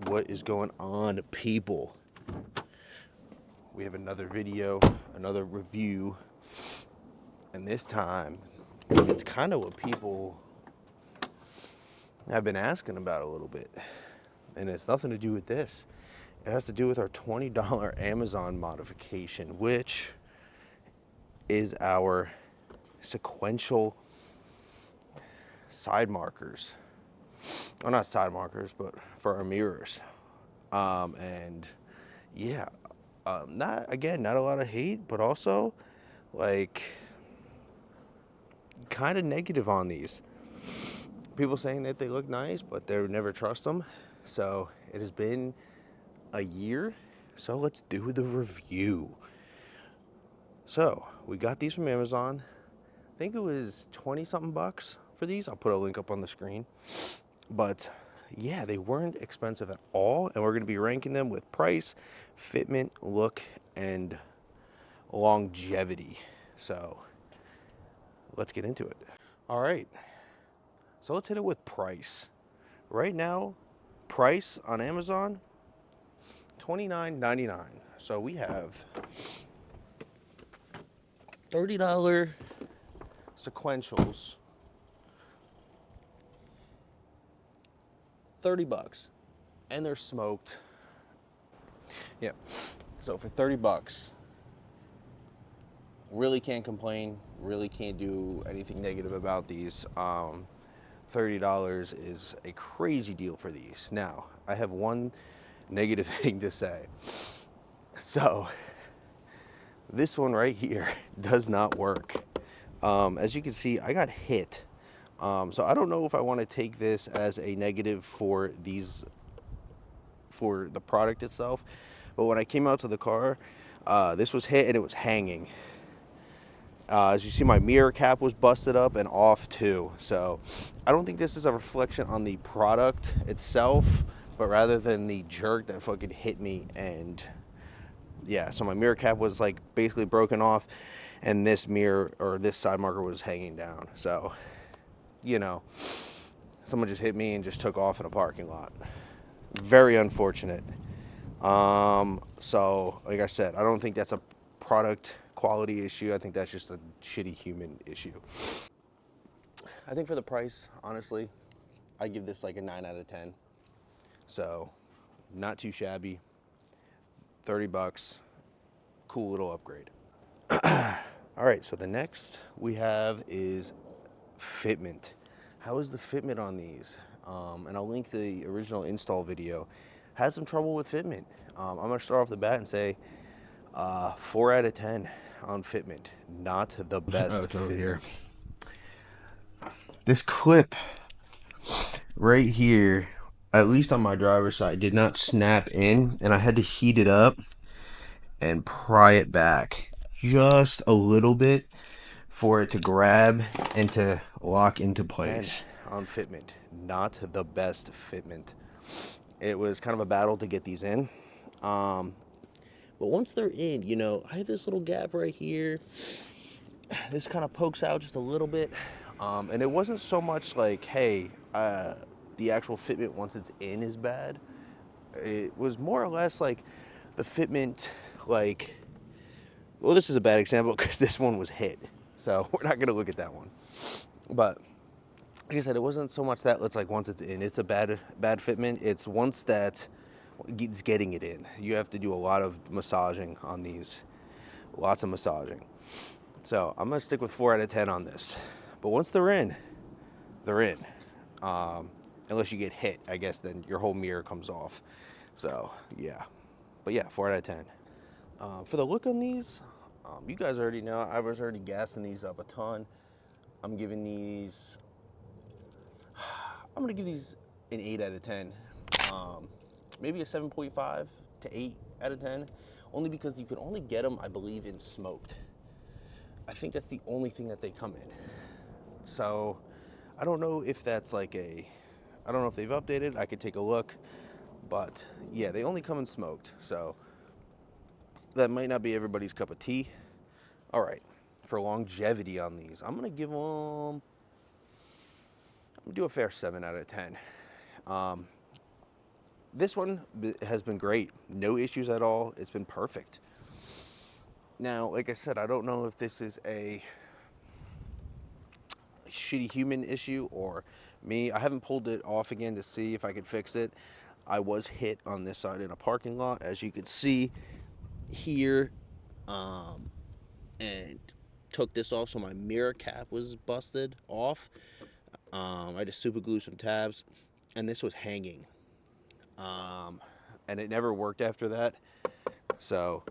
What is going on, people? We have another video, another review, and this time it's kind of what people have been asking about a little bit, and it's nothing to do with this. It has to do with our $20 Amazon modification, which is our sequential side markers. Well, not side markers, but for our mirrors. And yeah, not a lot of hate, but also like kind of negative on these. People saying that they look nice, but they would never trust them. So it has been a year. So let's do the review. So we got these from Amazon. I think it was 20 something bucks for these. I'll put a link up on the screen. But yeah, they weren't expensive at all. And we're going to be ranking them with price, fitment, look, and longevity. So let's get into it. All right. So let's hit it with price. Right now, price on Amazon, $29.99. So we have $30 sequentials. 30 bucks, and they're smoked. Yeah, so for 30 bucks, really can't complain, really can't do anything negative about these. $30 is a crazy deal for these. Now, I have one negative thing to say. So, this one right here does not work. As you can see, I got hit. So I don't know if I want to take this as a negative for these, for the product itself. But when I came out to the car, this was hit and it was hanging. As you see, my mirror cap was busted up and off too. So I don't think this is a reflection on the product itself, but rather than the jerk that fucking hit me. And yeah, so my mirror cap was like basically broken off, and this mirror or this side marker was hanging down. So, you know, someone just hit me and just took off in a parking lot. Very unfortunate. So like I said, I don't think that's a product quality issue. I think that's just a shitty human issue. I think for the price, honestly, I give this like a 9 out of 10. So not too shabby. 30 bucks. Cool little upgrade. All right, so the next we have is fitment. How is the fitment on these? And I'll link the original install video. Had some trouble with fitment. I'm gonna start off the bat and say 4 out of 10 on fitment. Not the best fitment. Here. This clip right here, at least on my driver's side, did not snap in, and I had to heat it up and pry it back just a little bit for it to grab and to lock into place. And on fitment, not the best fitment. It was kind of a battle to get these in. But once they're in, you know, I have this little gap right here. This kind of pokes out just a little bit. And it wasn't so much like, hey, the actual fitment once it's in is bad. It was more or less like the fitment, like, well, this is a bad example because this one was hit. So we're not going to look at that one. But like I said, it wasn't so much that it's like once it's in, it's a bad fitment. It's once that it's getting it in. You have to do a lot of massaging on these. Lots of massaging. So I'm going to stick with 4 out of 10 on this. But once they're in, they're in. Unless you get hit, I guess then your whole mirror comes off. So yeah. But yeah, 4 out of 10. For the look on these, you guys already know, I was already gassing these up a ton. I'm giving these, I'm going to give these an 8 out of 10. Maybe a 7.5 to 8 out of 10. Only because you can only get them, I believe, in smoked. I think that's the only thing that they come in. So I don't know if that's like I don't know if they've updated. I could take a look. But yeah, they only come in smoked. So that might not be everybody's cup of tea. All right, for longevity on these, I'm gonna give them, I'm gonna do a fair 7 out of 10. this one has been great. No issues at all. It's been perfect. Now, like I said, I don't know if this is a shitty human issue or me. I haven't pulled it off again to see if I could fix it. I was hit on this side in a parking lot, as you can see here, and took this off, so my mirror cap was busted off. I just super glued some tabs, and this was hanging, and it never worked after that. So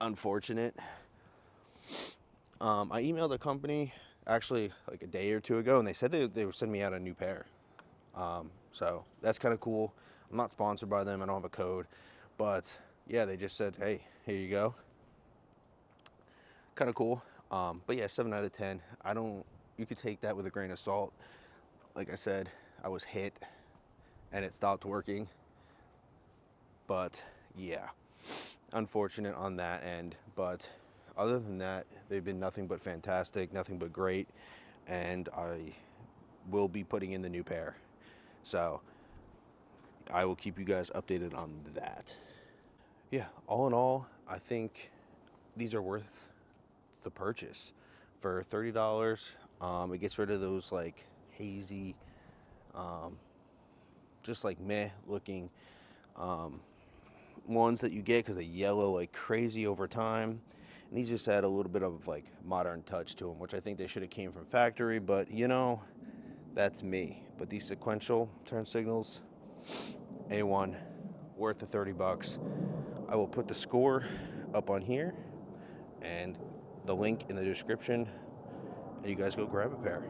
unfortunate. I emailed the company actually like a day or two ago, and they said they would send me out a new pair. So that's kind of cool. I'm not sponsored by them. I don't have a code, but yeah, they just said, "Hey, here you go." Kind of cool. But yeah, 7 out of 10. I don't. You could take that with a grain of salt. Like I said, I was hit, and it stopped working. But yeah, unfortunate on that end. But other than that, they've been nothing but fantastic, nothing but great, and I will be putting in the new pair. So I will keep you guys updated on that. Yeah, all in all, I think these are worth the purchase for $30. It gets rid of those like hazy, just like meh looking ones that you get because they yellow like crazy over time. And these just add a little bit of like modern touch to them, which I think they should have came from factory, but you know, that's me. But these sequential turn signals, A1, worth the 30 bucks. I will put the score up on here and the link in the description, and you guys go grab a pair.